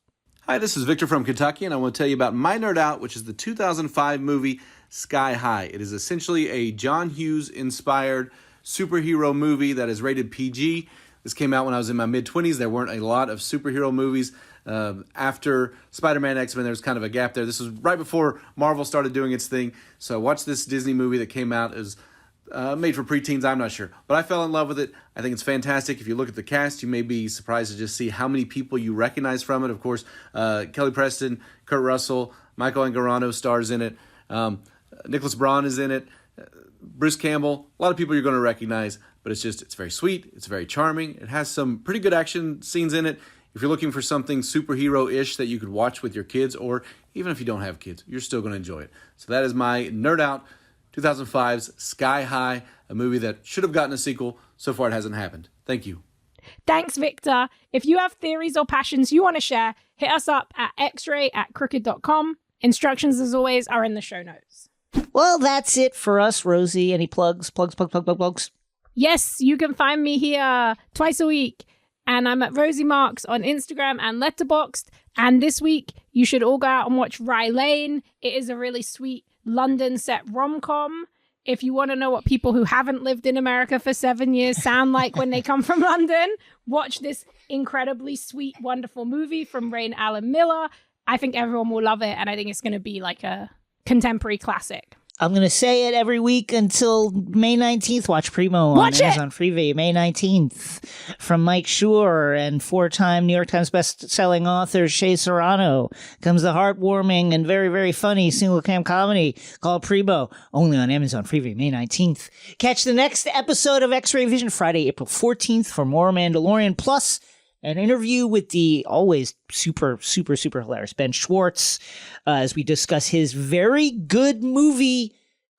Hi, this is Victor from Kentucky, and I want to tell you about my Nerd Out, which is the 2005 movie Sky High. It is essentially a John Hughes-inspired superhero movie that is rated PG. This came out when I was in my mid-20s. There weren't a lot of superhero movies. After Spider-Man, X-Men, there was kind of a gap there. This was right before Marvel started doing its thing. So I watched this Disney movie that came out. It was made for preteens, I'm not sure. But I fell in love with it. I think it's fantastic. If you look at the cast, you may be surprised to just see how many people you recognize from it. Of course, Kelly Preston, Kurt Russell, Michael Angarano stars in it. Nicholas Braun is in it. Bruce Campbell, a lot of people you're going to recognize. But it's very sweet. It's very charming. It has some pretty good action scenes in it. If you're looking for something superhero-ish that you could watch with your kids, or even if you don't have kids, you're still going to enjoy it. So that is my Nerd Out 2005's Sky High, a movie that should have gotten a sequel. So far, it hasn't happened. Thank you. Thanks, Victor. If you have theories or passions you want to share, hit us up at xray@crooked.com. Instructions, as always, are in the show notes. Well, that's it for us, Rosie. Any plugs? Yes, you can find me here twice a week. And I'm at Rosie Marks on Instagram and Letterboxd. And this week, you should all go out and watch Rye Lane. It is a really sweet London set rom-com. If you want to know what people who haven't lived in America for 7 years sound like when they come from London, watch this incredibly sweet, wonderful movie from Rain Allen Miller. I think everyone will love it, and I think it's going to be like a contemporary classic. I'm going to say it every week until May 19th. Watch Primo on Amazon Freevee, May 19th. From Mike Schur and 4-time New York Times best-selling author Shea Serrano comes the heartwarming and very, very funny single-cam comedy called Primo, only on Amazon Freevee, May 19th. Catch the next episode of X-Ray Vision Friday, April 14th for more Mandalorian, plus an interview with the always super hilarious Ben Schwartz as we discuss his very good movie,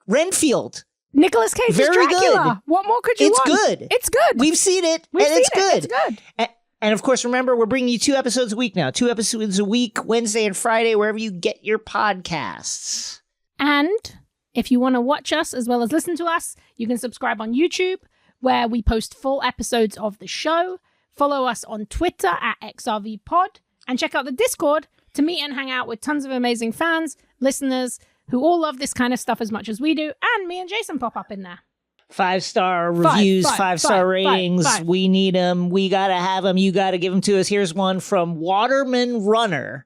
Renfield. Nicolas Cage's very Dracula. Good. What more could you want? It's good. It's good. We've seen it, it's good. It's good. And of course, remember, we're bringing you 2 episodes a week now. 2 episodes a week, Wednesday and Friday, wherever you get your podcasts. And if you want to watch us as well as listen to us, you can subscribe on YouTube, where we post full episodes of the show. Follow us on Twitter at XRVPod, and check out the Discord to meet and hang out with tons of amazing fans, listeners who all love this kind of stuff as much as we do, and me and Jason pop up in there. 5-star reviews, 5-star ratings. Five. We need them. We got to have them. You got to give them to us. Here's one from Waterman Runner,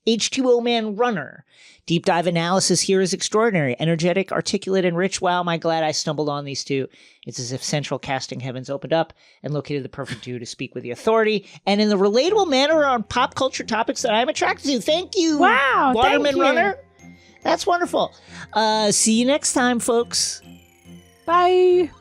H2O Man Runner. Deep dive analysis here is extraordinary. Energetic, articulate, and rich. Wow, am I glad I stumbled on these two. It's as if central casting heavens opened up and located the perfect duo to speak with the authority and in the relatable manner on pop culture topics that I'm attracted to. Thank you, wow, Waterman Runner. That's wonderful. See you next time, folks. Bye.